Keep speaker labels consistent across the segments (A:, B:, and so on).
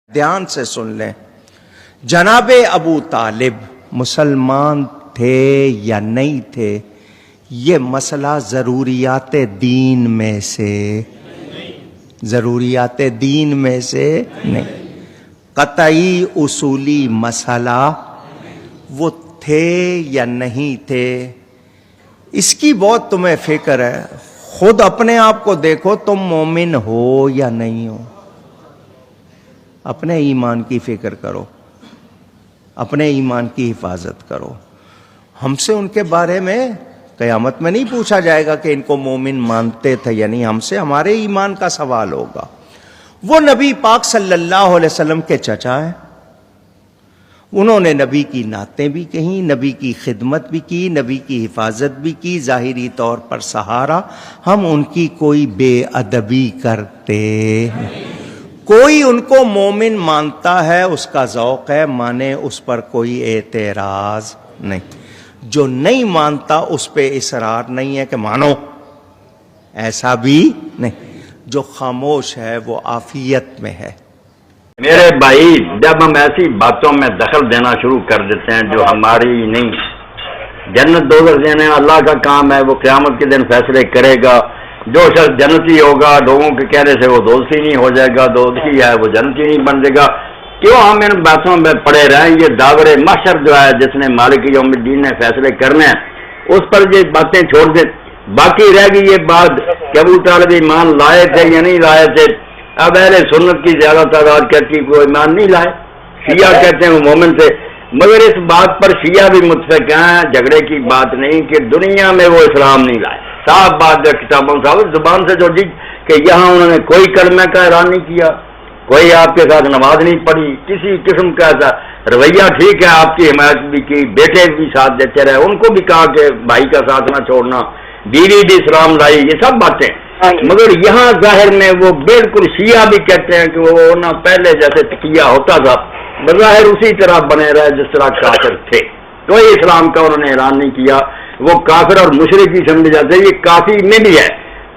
A: دھیان سے سن لیں، جناب ابو طالب مسلمان تھے یا نہیں تھے، یہ مسئلہ ضروریات دین میں سے نہیں، قطعی اصولی مسئلہ وہ تھے یا نہیں تھے، اس کی بہت تمہیں فکر ہے۔ خود اپنے آپ کو دیکھو، تم مومن ہو یا نہیں ہو، اپنے ایمان کی فکر کرو، اپنے ایمان کی حفاظت کرو۔ ہم سے ان کے بارے میں قیامت میں نہیں پوچھا جائے گا کہ ان کو مومن مانتے تھے یا نہیں، ہم سے ہمارے ایمان کا سوال ہوگا۔ وہ نبی پاک صلی اللہ علیہ وسلم کے چچا ہیں، انہوں نے نبی کی نعتیں بھی کہیں، نبی کی خدمت بھی کی، نبی کی حفاظت بھی کی، ظاہری طور پر سہارا۔ ہم ان کی کوئی بے ادبی کرتے نہیں۔ کوئی ان کو مومن مانتا ہے، اس کا ذوق ہے، مانے، اس پر کوئی اعتراض نہیں۔ جو نہیں مانتا اس پہ اصرار نہیں ہے کہ مانو، ایسا بھی نہیں۔ جو خاموش ہے وہ عافیت میں ہے۔
B: میرے بھائی، جب ہم ایسی باتوں میں دخل دینا شروع کر دیتے ہیں جو ہماری نہیں، جنت دوزخ دینے اللہ کا کام ہے، وہ قیامت کے دن فیصلے کرے گا۔ جو شخص جنتی ہوگا، لوگوں کے کہنے سے وہ دوزخی نہیں ہو جائے گا، دوزخی ہے وہ جنتی نہیں بن جائے گا۔ کیوں ہم ان باتوں میں پڑے رہیں؟ یہ داور محشر جو ہے، جس نے مالک یوم الدین نے فیصلے کرنے ہیں، اس پر یہ باتیں چھوڑ دیں۔ باقی رہ گئی یہ بات کہ ابو طالب ایمان لائے تھے یا نہیں لائے تھے۔ اب اہل سنت کی زیادہ تعداد کہتی ہے وہ ایمان نہیں لائے، شیعہ کہتے ہیں وہ مومن تھے، مگر اس بات پر شیعہ بھی متفق ہیں، جھگڑے کی بات نہیں، کہ دنیا میں وہ اسلام نہیں لائے۔ صاف بات جو کتابوں صاحب زبان سے جو کہ یہاں انہوں نے کوئی کلمہ کا اعلان نہیں کیا، کوئی آپ کے ساتھ نماز نہیں پڑھی، کسی قسم کا ایسا رویہ۔ ٹھیک ہے، آپ کی حمایت بھی کی، بیٹے بھی ساتھ دیتے رہے، ان کو بھی کہا کہ بھائی کا ساتھ نہ چھوڑنا، بیوی بھی اسلام لائی، یہ سب باتیں، مگر یہاں ظاہر میں وہ بالکل شیعہ بھی کہتے ہیں کہ وہ نہ پہلے جیسے تقیہ ہوتا تھا، بظاہر اسی طرح بنے رہے جس طرح کافر تھے، کوئی اسلام کا انہوں نے اعلان نہیں کیا۔ وہ کافر اور مشرک ہی سمجھے جاتے ہیں، یہ کافی میں بھی ہے،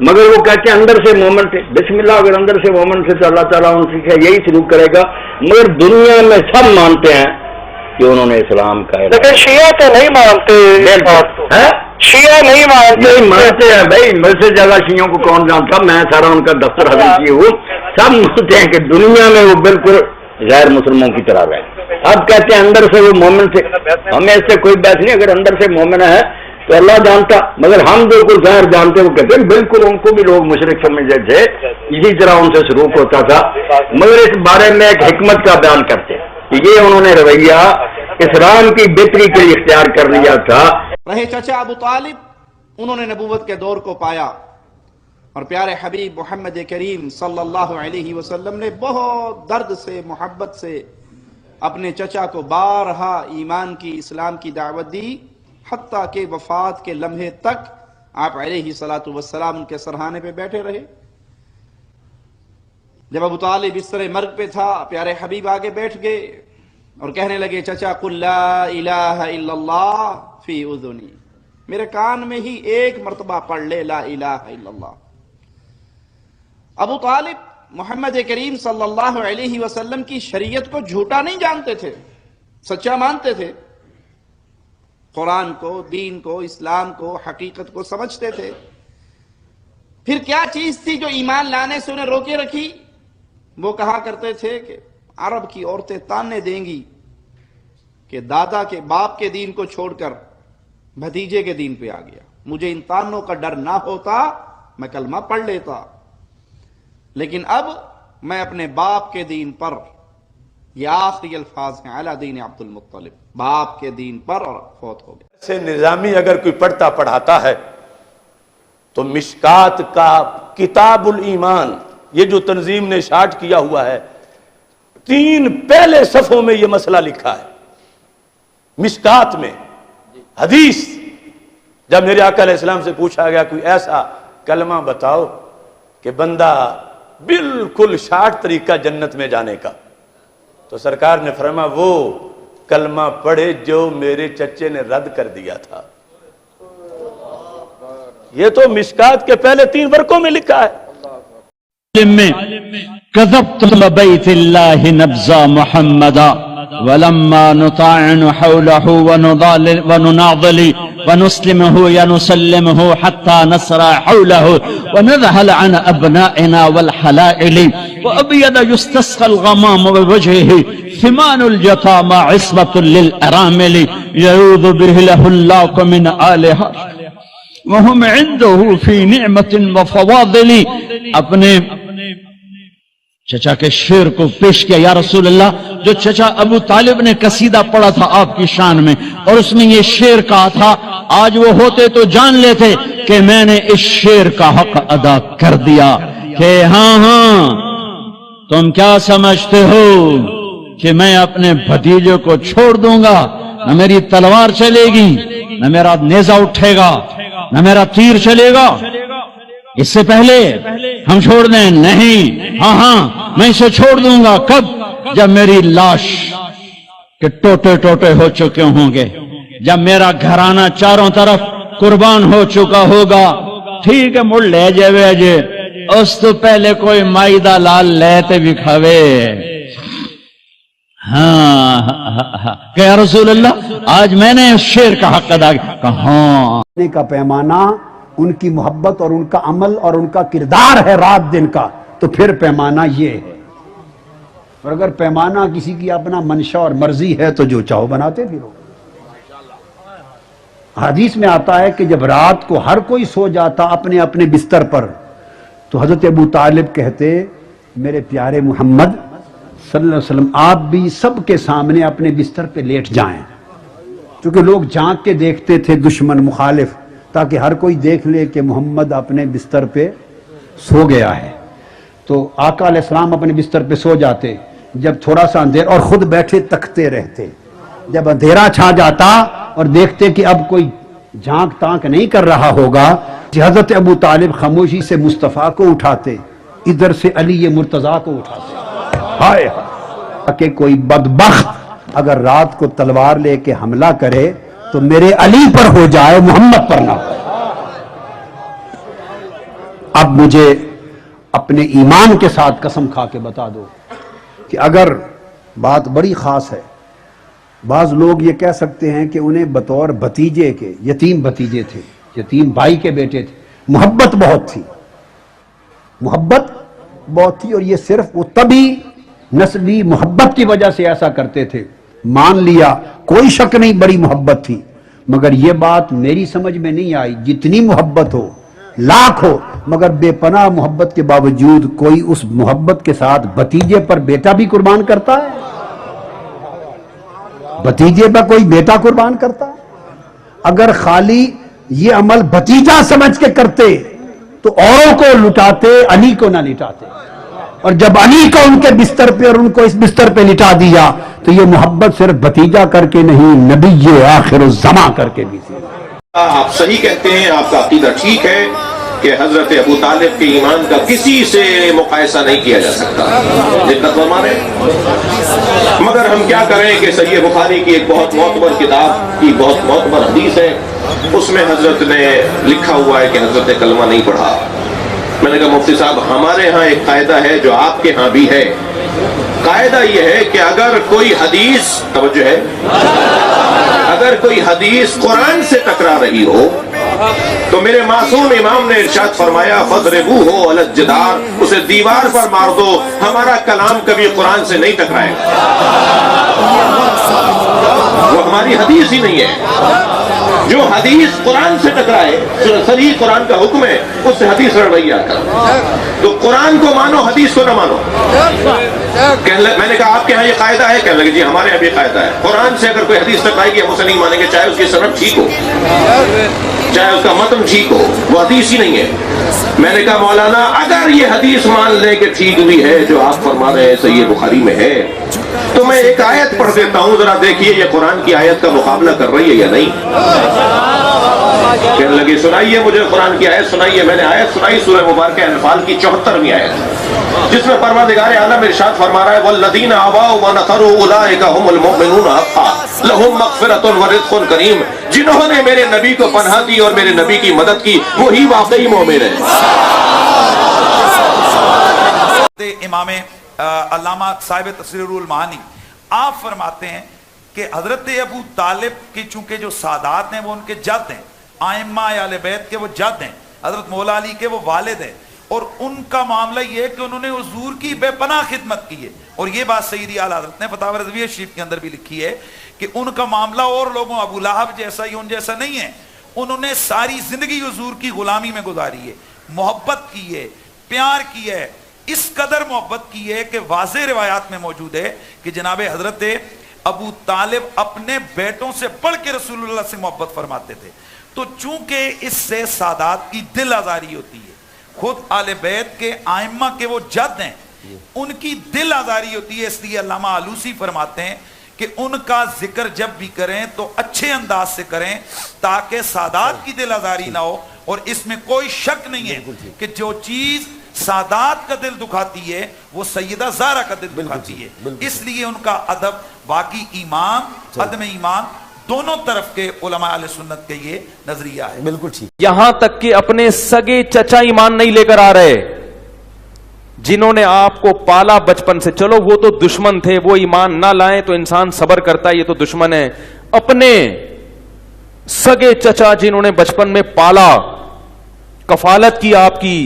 B: مگر وہ کہتے ہیں اندر سے مومن تھے۔ بسم اللہ، اگر اندر سے مومن تھے تو اللہ تعالیٰ ان سے یہی سلوک کرے گا، مگر دنیا میں سب مانتے ہیں کہ انہوں نے اسلام کا اعلان۔
C: لیکن شیعہ تو نہیں مانتے، شیعہ نہیں
B: مانتے ہیں بھائی، مجھ سے زیادہ شیعوں کو کون جانتا، میں سارا ان کا دفتر حاضر کیے ہوں، سب مانتے ہیں کہ دنیا میں وہ بالکل غیر مسلموں کی طرح رہے۔ اب کہتے ہیں اندر سے وہ مومن تھے، ہمیں اس سے کوئی بحث نہیں، اگر اندر سے مومن ہے تو اللہ جانتا، مگر ہم بالکل ظاہر جانتے، وہ کہتے ہیں بالکل ان کو بھی لوگ مشرک سمجھتے تھے، اسی طرح ان سے سلوک ہوتا تھا، مگر اس بارے میں ایک حکمت کا بیان کرتے ہیں کہ یہ انہوں نے رویہ اسلام کی بہتری کے لیے اختیار کر لیا تھا۔
D: رہے چچا ابو طالب، انہوں نے نبوت کے دور کو پایا، اور پیارے حبیب محمد کریم صلی اللہ علیہ وسلم نے بہت درد سے، محبت سے اپنے چچا کو بارہا ایمان کی، اسلام کی دعوت دی، حتیٰ کہ وفات کے لمحے تک آپ علیہ السلام ان کے سرہانے پہ بیٹھے رہے۔ جب ابو طالب اس طرح مرگ پہ تھا، پیارے حبیب آگے بیٹھ گئے اور کہنے لگے، چچا قل لا الہ الا اللہ فی اذنی، میرے کان میں ہی ایک مرتبہ پڑھ لے لا الہ الا اللہ۔ ابو طالب محمد کریم صلی اللہ علیہ وسلم کی شریعت کو جھوٹا نہیں جانتے تھے، سچا مانتے تھے، قرآن کو، دین کو، اسلام کو، حقیقت کو سمجھتے تھے۔ پھر کیا چیز تھی جو ایمان لانے سے انہیں روکے رکھی؟ وہ کہا کرتے تھے کہ عرب کی عورتیں تانے دیں گی کہ دادا کے باپ کے دین کو چھوڑ کر بھتیجے کے دین پہ آ گیا، مجھے ان تانوں کا ڈر نہ ہوتا میں کلمہ پڑھ لیتا، لیکن اب میں اپنے باپ کے دین پر، یہ آخری الفاظ ہیں، علی دین عبد المطلب، باپ کے دین پر، اور فوت ہو گیا۔
E: سے نظامی اگر کوئی پڑھتا پڑھاتا ہے تو مشکات کا کتاب الایمان، یہ جو تنظیم نے شارٹ کیا ہوا ہے، 3 پہلے صفحوں میں یہ مسئلہ لکھا ہے، مشکات میں حدیث۔ جب میرے آقا علیہ السلام سے پوچھا گیا کوئی ایسا کلمہ بتاؤ کہ بندہ بالکل شارٹ طریقہ جنت میں جانے کا، تو سرکار نے فرمایا وہ کلمہ پڑھے جو میرے چچے نے رد کر دیا تھا۔ یہ تو مشکات کے پہلے 3 ورقوں میں لکھا ہے۔
F: میں كذبت بيت الله نبذا محمدا ولما نطاعن حوله ونناضل ونسلمه ينسلمه حتى نسرى حوله ونذهل عن أبنائنا والحلائل وأبيض يستسقى الغمام بوجهه ثمان الجتامى عصبة للأرامل يعوذ به له الله من آلها وهم عنده في نعمة وفواضل. اپنے چچا کے شعر کو پیش کیا. یا رسول اللہ، جو چچا ابو طالب نے قصیدہ پڑھا تھا آپ کی شان میں، اور اس میں یہ شعر کہا تھا، آج وہ ہوتے تو جان لیتے کہ میں نے اس شعر کا حق ادا کر دیا. کہ ہاں تم کیا سمجھتے ہو کہ میں اپنے بھتیجے کو چھوڑ دوں گا؟ نہ میری تلوار چلے گی، نہ میرا نیزہ اٹھے گا، نہ میرا تیر چلے گا. اس سے پہلے ہم چھوڑ دیں؟ نہیں. ہاں میں اسے چھوڑ دوں گا. کب؟ جب میری لاش کے ٹوٹے ٹوٹے ہو چکے ہوں گے، جب میرا گھرانہ چاروں طرف قربان ہو چکا ہوگا. ٹھیک ہے، مڑ لے جے اس تو پہلے کوئی مائدہ لال لیتے بھی کھوے. ہاں کہ یا رسول اللہ، آج میں نے اس شعر کا حق ادا کیا. ہاں
G: کا پیمانہ ان کی محبت اور ان کا عمل اور ان کا کردار ہے رات دن کا، تو پھر پیمانہ یہ ہے. اور اگر پیمانہ کسی کی اپنا منشا اور مرضی ہے تو جو چاہو بناتے پھرو. حدیث میں آتا ہے کہ جب رات کو ہر کوئی سو جاتا اپنے اپنے بستر پر، تو حضرت ابو طالب کہتے، میرے پیارے محمد صلی اللہ علیہ وسلم، آپ بھی سب کے سامنے اپنے بستر پہ لیٹ جائیں. چونکہ لوگ جھانک کے دیکھتے تھے دشمن مخالف، تاکہ ہر کوئی دیکھ لے کہ محمد اپنے بستر پہ سو گیا ہے. تو آقا علیہ السلام اپنے بستر پہ سو جاتے. جب تھوڑا سا اندھیرا، اور خود بیٹھے تکتے رہتے. جب اندھیرا چھا جاتا اور دیکھتے کہ اب کوئی جھانک تانک نہیں کر رہا ہوگا، حضرت ابو طالب خاموشی سے مصطفیٰ کو اٹھاتے، ادھر سے علی مرتضیٰ کو اٹھاتے. ہائے کہ کوئی بدبخت اگر رات کو تلوار لے کے حملہ کرے تو میرے علی پر ہو جائے، محمد پر نہ ہو. اب مجھے اپنے ایمان کے ساتھ قسم کھا کے بتا دو کہ اگر بات بڑی خاص ہے، بعض لوگ یہ کہہ سکتے ہیں کہ انہیں بطور بھتیجے کے، یتیم بھتیجے تھے، یتیم بھائی کے بیٹے تھے، محبت بہت تھی، اور یہ صرف وہ طبی نسبی محبت کی وجہ سے ایسا کرتے تھے. مان لیا، کوئی شک نہیں، بڑی محبت تھی. مگر یہ بات میری سمجھ میں نہیں آئی، جتنی محبت ہو، لاکھ ہو، مگر بے پناہ محبت کے باوجود کوئی اس محبت کے ساتھ بھتیجے پر بیٹا بھی قربان کرتا ہے؟ بھتیجے پر کوئی بیٹا قربان کرتا ہے؟ اگر خالی یہ عمل بھتیجا سمجھ کے کرتے تو اوروں کو لٹاتے، علی کو نہ لٹاتے. اور جب علی کو ان کے بستر پہ اور ان کو اس بستر پہ لٹا دیا تو یہ محبت صرف بھتیجا کر کے نہیں، نبی آخر الزماں کر کے بھی تھی.
H: آپ صحیح کہتے ہیں، آپ کا عقیدہ ٹھیک ہے کہ حضرت ابو طالب کے ایمان کا کسی سے مقایسہ نہیں کیا جا سکتا، جتنا فرما رہے ہیں. مگر ہم کیا کریں کہ صحیح بخاری کی ایک بہت معتبر کتاب کی بہت معتبر حدیث ہے، اس میں حضرت نے لکھا ہوا ہے کہ حضرت نے کلمہ نہیں پڑھا. میں نے کہا مفتی صاحب، ہمارے ہاں ایک قاعدہ ہے جو آپ کے ہاں بھی ہے. قاعدہ یہ ہے کہ اگر کوئی حدیث، توجہ ہے، اگر کوئی حدیث قرآن سے ٹکرا رہی ہو تو میرے معصوم امام نے ارشاد فرمایا فَضْرِبُوهُ عَلَى الْجِدَارِ، اسے دیوار پر مار دو. ہمارا کلام کبھی قرآن سے نہیں ٹکرائے گا، وہ ہماری حدیث ہی نہیں ہے. جو حدیث قرآن سے ٹکرائے، صریح قرآن کا حکم ہے، اس سے حدیث رویہ کرو. تو قرآن کو مانو، حدیث کو نہ مانو. میں نے کہا آپ کے ہاں یہ قاعدہ ہے؟ کہنے لگے جی ہمارے یہاں بھی قاعدہ ہے. قرآن سے اگر کوئی حدیث ٹکرائے گی ہم اسے نہیں مانیں گے، چاہے اس کی سند ٹھیک ہو، چاہے اس کا متن ٹھیک ہو، وہ حدیث ہی نہیں ہے. میں نے کہا مولانا اگر یہ حدیث مان لیں کہ ٹھیک بھی ہے جو آپ فرما رہے ہیں صحیح بخاری میں ہے، تو میں ایک آیت پڑھ دیتا ہوں، ذرا دیکھیے یہ قرآن کی آیت کا مقابلہ کر رہی ہے یا نہیں. کہنے لگے سنائیے مجھے قرآن کی آیت سنائیے. میں نے آیت سنائی سورہ مبارکہ انفال کی 74ویں آیت، جس میں پروردگار عالم ارشاد فرما رہا ہے والذین آووا ونصروا اولئک هم المؤمنون حقا لهم مغفرۃ ورزق کریم. جنہوں نے میرے نبی کو پناہ دی اور میرے نبی کی مدد کی وہی واقعی مومن ہیں.
I: امام علامہ صاحب تفسیر المعانی آپ فرماتے ہیں کہ حضرت ابو طالب کی چونکہ جو سادات ہیں وہ ان کے جد ہیں، ائمہ اہل بیت کے وہ جد ہیں، حضرت مولا علی کے وہ والد ہیں، اور ان کا معاملہ یہ ہے کہ انہوں نے حضور کی بے پناہ خدمت کی ہے، اور یہ بات سیدی اعلیٰ حضرت نے فتاوی رضویہ شریف کے اندر بھی لکھی ہے کہ ان کا معاملہ اور لوگوں ابو لہب جیسا ہی ان جیسا نہیں ہے، انہوں نے ساری زندگی حضور کی غلامی میں گزاری ہے، محبت کی ہے، پیار کی ہے، اس قدر محبت کی ہے کہ واضح روایات میں موجود ہے کہ جناب حضرت ابو طالب اپنے بیٹوں سے بڑھ کے رسول اللہ سے محبت فرماتے تھے. تو چونکہ اس سے سادات کی دل آزاری ہوتی ہے، خود آل بیت کے ائمہ کے وہ جد ہیں، ان کی دل آزاری ہوتی ہے، اس لیے علامہ آلوسی فرماتے ہیں کہ ان کا ذکر جب بھی کریں تو اچھے انداز سے کریں تاکہ سادات کی دل آزاری نہ ہو. اور اس میں کوئی شک نہیں ہے کہ جو چیز سادات کا دل دکھاتی ہے وہ سیدہ زہرا کا دل دکھاتی ہے، اس لیے ان کا ادب باقی ایمان عدم ایمان دونوں طرف کے علماء اہل سنت کے یہ نظریہ ہے.
J: بالکل ٹھیک. یہاں تک کہ اپنے سگے چچا ایمان نہیں لے کر آ رہے، جنہوں نے آپ کو پالا بچپن سے، چلو وہ تو دشمن تھے، وہ ایمان نہ لائیں تو انسان صبر کرتا ہے، یہ تو دشمن ہے. اپنے سگے چچا جنہوں نے بچپن میں پالا، کفالت کی آپ کی،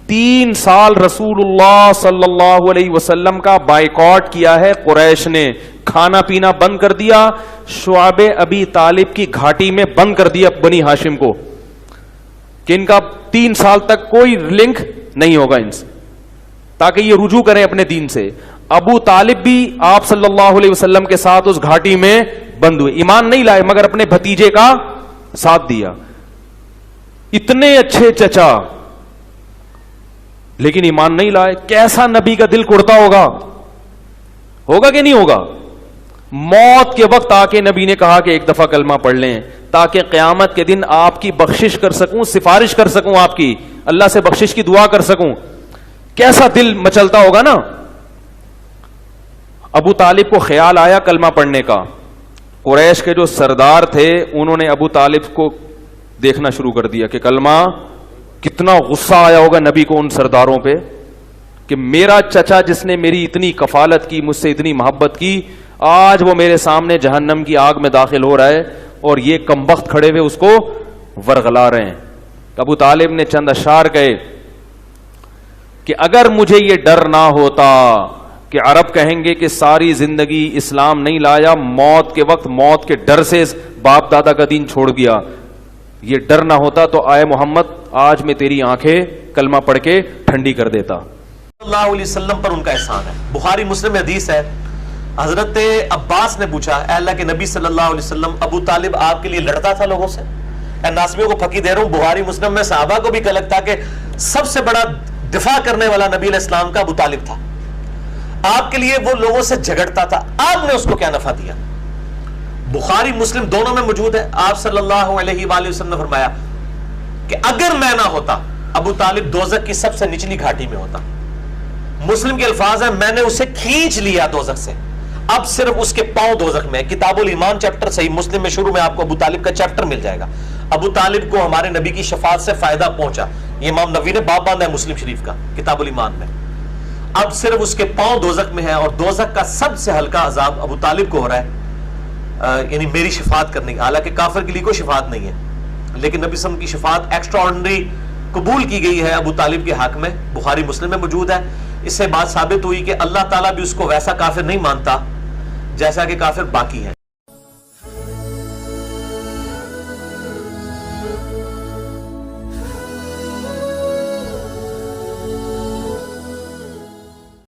J: 3 سال رسول اللہ صلی اللہ علیہ وسلم کا بائیکاٹ کیا ہے قریش نے، کھانا پینا بند کر دیا، شعب ابی طالب کی گھاٹی میں بند کر دیا بنی ہاشم کو کہ ان کا 3 سال تک کوئی لنک نہیں ہوگا ان سے، تاکہ یہ رجوع کریں اپنے دین سے. ابو طالب بھی آپ صلی اللہ علیہ وسلم کے ساتھ اس گھاٹی میں بند ہوئے، ایمان نہیں لائے مگر اپنے بھتیجے کا ساتھ دیا. اتنے اچھے چچا لیکن ایمان نہیں لائے. کیسا نبی کا دل کڑتا ہوگا کہ نہیں ہوگا؟ موت کے وقت آ کے نبی نے کہا کہ ایک دفعہ کلمہ پڑھ لیں تاکہ قیامت کے دن آپ کی بخشش کر سکوں، سفارش کر سکوں، آپ کی اللہ سے بخشش کی دعا کر سکوں. کیسا دل مچلتا ہوگا نا. ابو طالب کو خیال آیا کلمہ پڑھنے کا. قریش کے جو سردار تھے انہوں نے ابو طالب کو دیکھنا شروع کر دیا کہ کلمہ، کتنا غصہ آیا ہوگا نبی کو ان سرداروں پہ کہ میرا چچا جس نے میری اتنی کفالت کی، مجھ سے اتنی محبت کی، آج وہ میرے سامنے جہنم کی آگ میں داخل ہو رہا ہے اور یہ کمبخت کھڑے ہوئے اس کو ورغلا رہے ہیں. ابو طالب نے چند اشعار کہے کہ اگر مجھے یہ ڈر نہ ہوتا کہ عرب کہیں گے کہ ساری زندگی اسلام نہیں لایا، موت کے وقت موت کے ڈر سے باپ دادا کا دین چھوڑ گیا، یہ ڈر نہ ہوتا تو آئے محمد آج میں تیری آنکھیں کلمہ پڑھ کے ٹھنڈی کر دیتا.
K: صلی اللہ علیہ وسلم پر ان کا احسان ہے. بخاری مسلم میں حدیث ہے، حضرت عباس نے پوچھا اے اللہ کے نبی صلی اللہ علیہ وسلم، ابو طالب آپ کے لیے لڑتا تھا لوگوں سے؟ اے ناسمیوں کو پھکی دے رہا ہوں، بخاری مسلم میں صحابہ کو بھی کلک تھا کہ سب سے بڑا دفاع کرنے والا نبی علیہ السلام کا ابو طالب تھا. آپ کے لیے وہ لوگوں سے جھگڑتا تھا، آپ نے اس کو کیا نفع دیا؟ بخاری مسلم دونوں میں موجود ہے. آپ صلی اللہ علیہ وآلہ وسلم نے فرمایا کہ اگر میں نہ ہوتا ابو طالب دوزخ کی سب سے نچلی گھاٹی میں ہوتا. مسلم کے الفاظ ہیں میں نے اسے کھینچ لیا دوزخ سے، اب صرف اس کے پاؤں دوزخ میں. کتاب الایمان چیپٹر صحیح مسلم میں شروع میں آپ کو ابو طالب کا چیپٹر مل جائے گا. ابو طالب کو ہمارے نبی کی شفاعت سے فائدہ پہنچا، یہ امام نووی نے باب باندھا ہے مسلم شریف کا کتاب الایمان میں. اب صرف اس کے پاؤں دوزخ میں ہے اور دوزخ کا سب سے ہلکا عذاب ابو طالب کو ہو رہا ہے، یعنی میری شفاعت کرنے کی. حالانکہ کافر کے لیے کوئی شفاعت نہیں ہے، لیکن نبی صلی اللہ علیہ وسلم کی شفاعت ایکسٹرا آرڈنری قبول کی گئی ہے ابو طالب کے حق میں. بخاری مسلم میں موجود ہے. اس سے بات ثابت ہوئی کہ اللہ تعالیٰ بھی اس کو ویسا کافر نہیں مانتا جیسا کہ کافر باقی ہے.